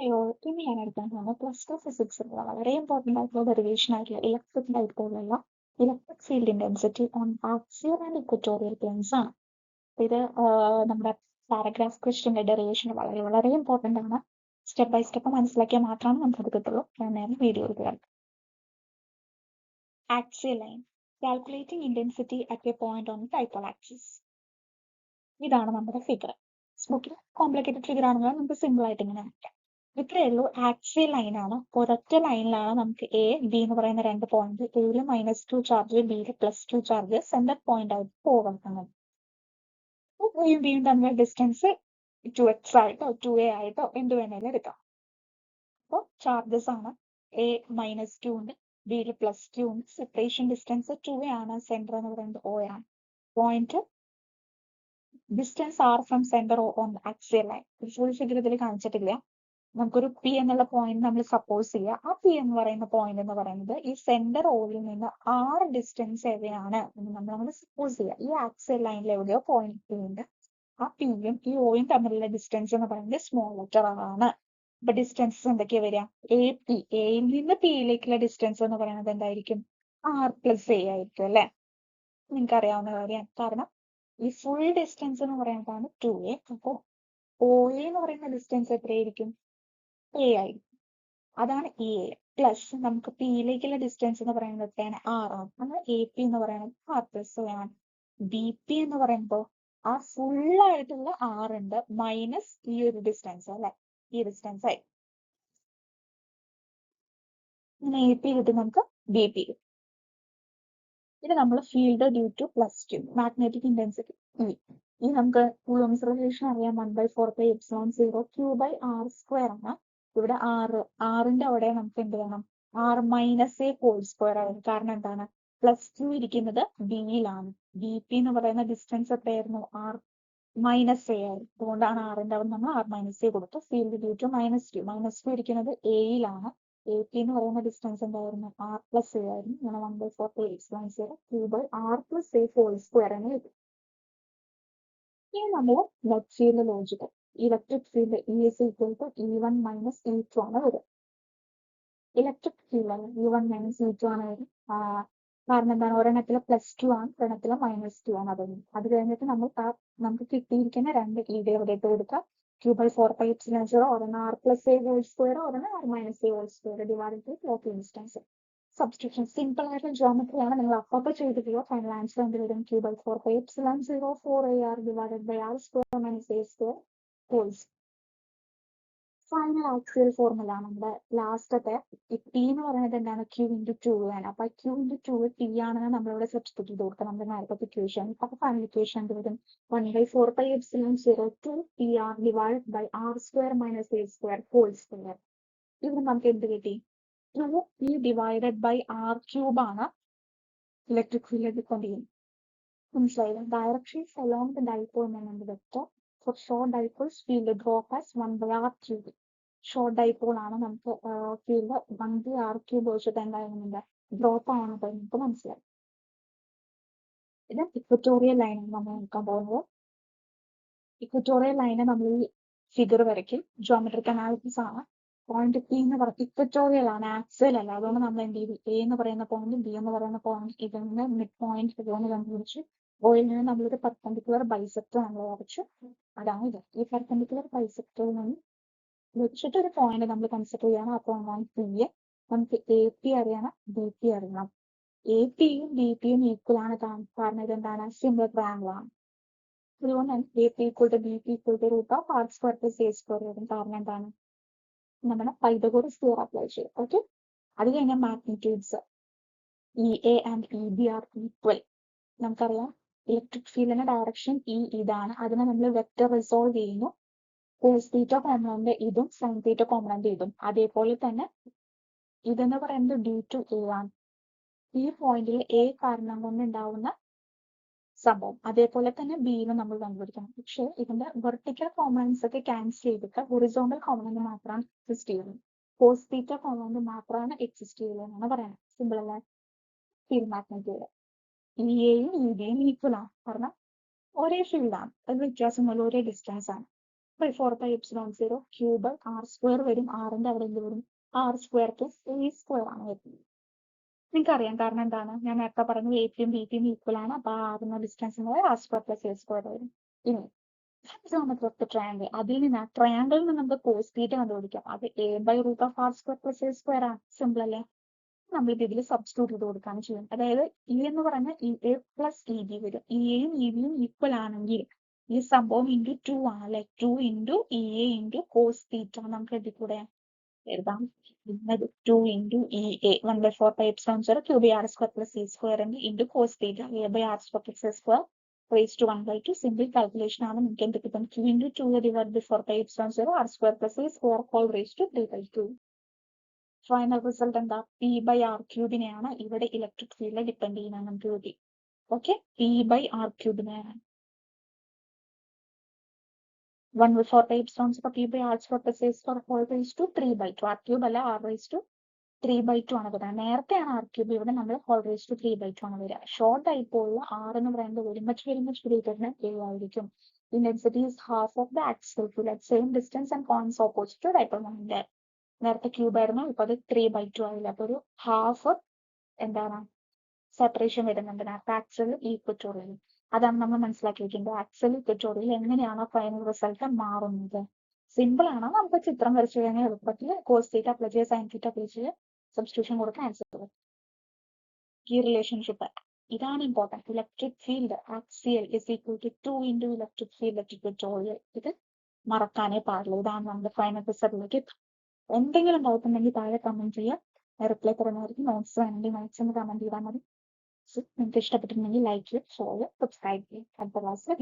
അയ്യോ, ഇനി ഞാൻ എടുക്കാൻ പോകുന്നത് പ്ലസ് ടു ഫിസിക്സിലുള്ള വളരെ ഇമ്പോർട്ടൻ്റ് ആയിട്ടുള്ള ഡെറിവേഷൻ ആയിട്ടുള്ള ഇലക്ട്രിക് ഡൈപോളുള്ള electric field intensity on axial and equatorial planes ആണ്. ഇത് നമ്മുടെ പാരഗ്രാഫ് ക്വസ്റ്റിന്റെ ഡെറിവേഷൻ വളരെ വളരെ ഇമ്പോർട്ടൻ്റ് ആണ്. സ്റ്റെപ്പ് ബൈ സ്റ്റെപ്പ് മനസ്സിലാക്കിയാൽ മാത്രമാണ് നമുക്കത് കിട്ടുള്ളൂ. ഞാൻ നേരെ വീഡിയോയിൽ കയറാം. Axial line calculating intensity at A point on dipole axis. ഇതാണ് നമ്മുടെ ഫിഗർ. ബുക്കിൽ കോംപ്ലിക്കേറ്റഡ് ഫിഗർ ആണെങ്കിൽ നമുക്ക് സിമ്പിൾ ആയിട്ട് ഇങ്ങനെ വരയ്ക്കാം. ഇത്രയേ ഉള്ളൂ. ആക്സിയൽ ലൈനാണ്. ഒരൊറ്റ ലൈനിലാണ് നമുക്ക് എ ബി എന്ന് പറയുന്ന രണ്ട് പോയിന്റ്, എയിൽ -2 ചാർജ് ബിയിൽ +2 ചാർജ് സെന്റർ പോയിന്റ് ആയിട്ട് പോകുന്നത്. എയും ബിയും തമ്മിലുള്ള ഡിസ്റ്റൻസ് 2x ആയിട്ടോ 2a ആയിട്ടോ എന്ത് വേണേലും എടുക്കാം. അപ്പോൾ ചാർജസ് ആണ്. എ -2 ഉണ്ട്, ബിയിൽ +2 ഉണ്ട്. സെപ്പറേഷൻ ഡിസ്റ്റൻസ് 2a ആണ്. സെന്റർ എന്ന് പറയുന്നത് O ആണ്. Point distance R from centre on axial line. Full figure ഇതിൽ കാണിച്ചിട്ടില്ല. നമുക്കൊരു പി എന്നുള്ള പോയിന്റ് നമ്മൾ സപ്പോസ് ചെയ്യുക. ആ പി എന്ന് പറയുന്ന പോയിന്റ് എന്ന് പറയുന്നത് ഈ സെന്റർ ഓയിൽ നിന്ന് ആർ ഡിസ്റ്റൻസ് എവിടെയാണ് എന്ന് നമ്മൾ സപ്പോസ് ചെയ്യുക. ഈ ആക്സിയൽ ലൈനിൽ എവിടെയോ പോയിന്റ് പി ഉണ്ട്. ആ പിയും ഈ ഓയും തമ്മിലുള്ള ഡിസ്റ്റൻസ് എന്ന് പറയുന്നത് സ്മോൾ ലെറ്റർ ആണ്. അപ്പൊ ഡിസ്റ്റൻസ് എന്തൊക്കെയാ വരിക? A P. എയിൽ നിന്ന് പിയിലേക്കുള്ള ഡിസ്റ്റൻസ് എന്ന് പറയുന്നത് എന്തായിരിക്കും? R+A ആയിരിക്കും അല്ലെ? നിങ്ങൾക്ക് അറിയാവുന്ന കാര്യമാണ്. കാരണം ഈ ഫുൾ ഡിസ്റ്റൻസ് എന്ന് പറയുന്നതാണ് 2a. അപ്പൊ OA എന്ന് പറയുന്ന ഡിസ്റ്റൻസ് എത്രയായിരിക്കും? A ആയിരിക്കും. അതാണ് ഈ എ. പ്ലസ് നമുക്ക് പിയിലേക്കുള്ള ഡിസ്റ്റൻസ് എന്ന് പറയുന്നത് എത്രയാണ്? R ആണ്. അങ്ങനെ AP എന്ന് പറയുന്നത് R+A ആണ്. BP എന്ന് പറയുമ്പോൾ ആ ഫുൾ ആയിട്ടുള്ള R ഉണ്ട് മൈനസ് ഈ ഒരു ഡിസ്റ്റൻസ് അല്ലെ? ഈ ഡിസ്റ്റൻസ് ആയി. ഇങ്ങനെ AP കിട്ടും, നമുക്ക് BP കിട്ടും. ഇത് നമ്മൾ field due to +Q magnetic intensity ഈ നമുക്ക് കൂളോംസ് റിലേഷൻ അറിയാം. 1/4πε0 Q/r² ആണ്. ഇവിടെ ആറിന്റെ അവിടെ നമുക്ക് എന്ത് വേണം? R-A² ആയിരുന്നു. കാരണം എന്താണ്? +Q ഇരിക്കുന്നത് ബിയിലാണ്. BP എന്ന് പറയുന്ന ഡിസ്റ്റൻസ് എത്രയായിരുന്നു? R-A ആയിരുന്നു. അതുകൊണ്ടാണ് ആറിന്റെ അവിടെ നമ്മൾ R-A കൊടുത്തു. ഫീൽഡ് ഡ്യൂ ടു -Q ഇരിക്കുന്നത് എയിലാണ്. AP എന്ന് പറയുന്ന ഡിസ്റ്റൻസ് എന്തായിരുന്നു? R+A ആയിരുന്നു. അങ്ങനെ 1/4πε0 Q/r+A² എന്ന് കിട്ടും. ഇനി നമ്മൾ net field logic. Electric field E=E1 - E2 ആണ് വരിക. ഇലക്ട്രിക് ഫീൽഡ് E1 - E2 ആണ് വരും. കാരണം എന്താണ്? ഒരെണ്ണത്തില് +2 ആണ്, ഒരെണ്ണത്തില് -2 ആണ്. അത് കഴിഞ്ഞിട്ട് നമുക്ക് കിട്ടിയിരിക്കുന്ന രണ്ട് എവിടെയിട്ട് കൊടുക്കാം? Q/4πε0 ഒരെണ്ണം R+A², ഒരെണ്ണം R-A² divide by total distance. Substitution simple ആയിട്ടുള്ള ജോമെട്രി ആണ്. നിങ്ങൾ അപ്പൊ ചെയ്തിട്ടുള്ള ഫൈനൽ ആൻസർ എന്ത് വരും? Q/4πε0 4AR divided by R² - A² ഹോൾസ്. ഫൈനൽ ആക്സിയൽ ഫോർമുല നമ്മുടെ ലാസ്റ്റത്തെ P എന്ന് പറയുന്നത് എന്താണ്? Q×2 ആണ്. അപ്പൊ Q×2 P ആണെന്ന് നമ്മളിവിടെ സബ്സ്റ്റിറ്റ്യൂട്ട് ചെയ്ത് കൊടുക്കാം നമ്മുടെ നേരത്തെ ഇക്വേഷൻ. അപ്പൊ ഫൈനൽ ഇക്വേഷൻ എന്ത് വരും? 1/4πε0 2PR divided by R² - A² ഹോൾ². ഇവിടെ നമുക്ക് എന്ത് കിട്ടി? 2P ഡിവൈഡഡ് ബൈ R³ ആണ് ഇലക്ട്രിക് ഫീൽഡ് കൊണ്ടിരിക്കുന്നത്. മനസ്സിലായില്ല? Directions along the dipole moment vector for short dipoles field drop as 1/r³. Short dipole ആണ്. നമുക്ക് ഫീൽഡ് 1/r³ വെച്ചിട്ട് എന്തായിരുന്നില്ല ഡ്രോപ്പ് ആണ് നമുക്ക് മനസ്സിലായി. ഇത് ഇക്വറ്റോറിയൽ ലൈനാണ് നമ്മൾ നോക്കാൻ പോകുന്നത്. ഇക്വറ്റോറിയൽ ലൈനെ നമ്മൾ ഈ ഫിഗർ വരയ്ക്കും. ജോമെട്രിക് അനാലിസിസ് ആണ്. പോയിന്റ് P എന്ന് പറയുന്നത് ഇക്വറ്റോറിയൽ ആണ്, ആക്സിയൽ അല്ല. അതുകൊണ്ട് നമ്മൾ എന്ത് ചെയ്തു? A എന്ന് പറയുന്ന പോയിന്റ്, B എന്ന് പറയുന്ന പോയിന്റ്, ഇതിൽ നിന്ന് മിഡ് പോയിന്റ് ഇതുകൊണ്ട് കണ്ടുപിടിച്ചു. ഓയിൽ നിന്ന് നമ്മളൊരു പെർപെൻഡിക്കുലർ ബൈസെക്ടർ നമ്മൾ വരച്ചു. അതാണ് ഇത്. ഈ പെർപെൻഡിക്കുലർ ബൈസെക്ടറിൽ നിന്ന് വെച്ചിട്ട് ഒരു പോയിന്റ് നമ്മൾ കൺസിഡർ ചെയ്യണം. ആ പോയിന്റ് P. നമുക്ക് AP അറിയണം, BP അറിയണം. APയും BPയും ഈക്വൽ ആണ്. കാരണം ഇതെന്താണ്? സിമിലർ ട്രയാങ്കിൾ ആണ്. അതുകൊണ്ട് AP = BP = √R² + A² വരും. കാരണം എന്താണ്? നമ്മുടെ പൈതഗോറസ് തിയറം അപ്ലൈ ചെയ്യും. ഓക്കെ. അത് കഴിഞ്ഞാൽ magnitudes EA and EB are equal. നമുക്കറിയാം ഇലക്ട്രിക് ഫീൽഡിന്റെ ഡയറക്ഷൻ ഇതാണ്. അതിനെ നമ്മൾ വെക്ടർ റിസോൾവ് ചെയ്യുന്നു. കോസ് തീറ്റ കോമ്പണന്റ് ഇതും സൈൻ തീറ്റ കോമ്പണന്റ് ഇതും. അതേപോലെ തന്നെ ഇതെന്ന് പറയുന്നത് ഡ്യൂ ടു A ആണ്. ഈ പോയിന്റിൽ A കാരണം കൊണ്ട് ഉണ്ടാവുന്ന സംഭവം. അതേപോലെ തന്നെ ബിയിൽ നമ്മൾ കണ്ടുപിടിക്കണം. പക്ഷെ ഇതിന്റെ വെർട്ടിക്കൽ കോമ്പണൻസ് ഒക്കെ ക്യാൻസൽ ചെയ്തിട്ട് ഹൊറിസോണ്ടൽ കോമ്പണന്റ് മാത്രമാണ് എക്സിസ്റ്റ് ചെയ്യുന്നത്. കോസ് തീറ്റ കോമ്പണന്റ് മാത്രമാണ് എക്സിസ്റ്റ് ചെയ്യുന്നത് എന്നാണ് പറയുന്നത്. സിമ്പിൾ അല്ലേ? ഫീൽഡ് മാഗ്നിറ്റ്യൂഡ് EAയും EBയും ഈക്വൽ ആണ്. കാരണം ഒരേ ഫീൽഡാണ്. അത് വ്യത്യാസമല്ല, ഒരേ ഡിസ്റ്റൻസ് ആണ്. ബൈ 4πε0 ക്യൂബ് ആർ സ്ക്വയർ വരും. ആറിന്റെ അവിടെ എന്ത് വരും? R square plus A square ആണ് വരുന്നത്. നിങ്ങൾക്ക് അറിയാം, കാരണം എന്താണ്? ഞാൻ നേരത്തെ പറഞ്ഞു എ പിയും ബി പിയും ഈക്വൽ ആണ്. അപ്പൊ ആറുന്ന ഡിസ്റ്റൻസ് എന്ന് പറയുന്നത് R square plus A square വരും. ഇനി ട്രയാങ്കിൾ, അതിൽ നിന്ന് ട്രയാങ്കിളിൽ നിന്ന് നമുക്ക് കോസ് തീറ്റ കണ്ടുപിടിക്കാം. അത് A by root of R square plus A square ആണ്. സിമ്പിൾ അല്ലേ? നമ്മൾക്ക് ഇതിൽ സബ്സ്റ്റിറ്റ്യൂട്ട് ചെയ്ത് കൊടുക്കുകയാണ് ചെയ്യുന്നത്. അതായത് ഇ എന്ന് പറഞ്ഞാൽ E A plus E B വരും. ഇ എയും ഇ ബിയും ഈക്വൽ ആണെങ്കിൽ ഈ സംഭവം ഇൻറ്റു 2 ആണ് അല്ലെ. 2 into E A into cos theta നമുക്ക് എഴുതിക്കൂടെ? എഴുതാം. 2 into E A 1/4πε0 cube R square plus C square into cos theta A by R square plus A square raise to 1/2. Simple calculation ആണ്. നമുക്ക് എന്ത് കിട്ടും? 2 into 2 divide by 4πε0 R square plus A square whole raise to 3/2. Final result എന്താ? P by R ക്യൂബിനെയാണ് ഇവിടെ electric field depend ചെയ്യുന്നത് നമുക്ക് കിട്ടി. ഓക്കെ, പി ബൈ ആർ ക്യൂബിനെയാണ് 1/4πε0 P by R square plus A square whole raise to 3/2. R cube അല്ല, R raise to 3/2 ആണ് വരുന്നത്. നേരത്തെയാണ് ആർ ക്യൂബ്, ഇവിടെ നമ്മൾ ഹോൾ റേസ് ടു 3/2 ആണ് വരിക. ഷോർട്ട് ആയിപ്പോഴുള്ള ആർ എന്ന് പറയുന്നത് very much greater than A ആയിരിക്കും. The density is half of the axial field at same distance and points opposite to dipole moment. നേരത്തെ ക്യൂബ് ആയിരുന്നു, ഇപ്പൊ അത് 3/2 ആയില്ല. അപ്പൊ ഒരു ഹാഫ് എന്താണ് സെപ്പറേഷൻ വരുന്നുണ്ട്. നേരത്തെ ആക്സിൽ ഈക്വറ്റോറിയൽ. അതാണ് നമ്മൾ മനസ്സിലാക്കി വെക്കുന്നത്. ആക്സിൽ ഈക്വറ്റോറിയൽ എങ്ങനെയാണോ ഫൈനൽ റിസൾട്ട് മാറുന്നത്. സിമ്പിൾ ആണ്. നമുക്ക് ചിത്രം വരച്ചു കഴിഞ്ഞാൽ എളുപ്പത്തിൽ കോസ് തീറ്റ അപ്ലൈ ചെയ്യുക, സൈൻ തീറ്റ അപ്ലൈ ചെയ്യുക, സബ്സ്റ്റിറ്റ്യൂഷൻ കൊടുക്കാൻ ആൻസർ. ഈ റിലേഷൻഷിപ്പ് ഇതാണ് important. Electric field axial is equal to 2 into electric field equatorial. ഇത് മറക്കാനേ പാടില്ല. ഇതാണ് നമ്മുടെ ഫൈനൽ റിസൾട്ടിലേക്ക്. എന്തെങ്കിലും ഡൗട്ട് ഉണ്ടെങ്കിൽ താഴെ കമന്റ് ചെയ്യുക, റിപ്ലൈ തരുന്നതായിരിക്കും. നോട്ട്സ് വേണമെങ്കിൽ നോട്ട്സ് എന്ന് കമന്റ് ചെയ്താൽ മതി. നിങ്ങൾക്ക് ഇഷ്ടപ്പെട്ടിട്ടുണ്ടെങ്കിൽ ലൈക്ക് ചെയ്യുക, ഷെയർ ചെയ്യുക, സബ്സ്ക്രൈബ് ചെയ്യുക. അടുത്ത ക്ലാസ്സിൽ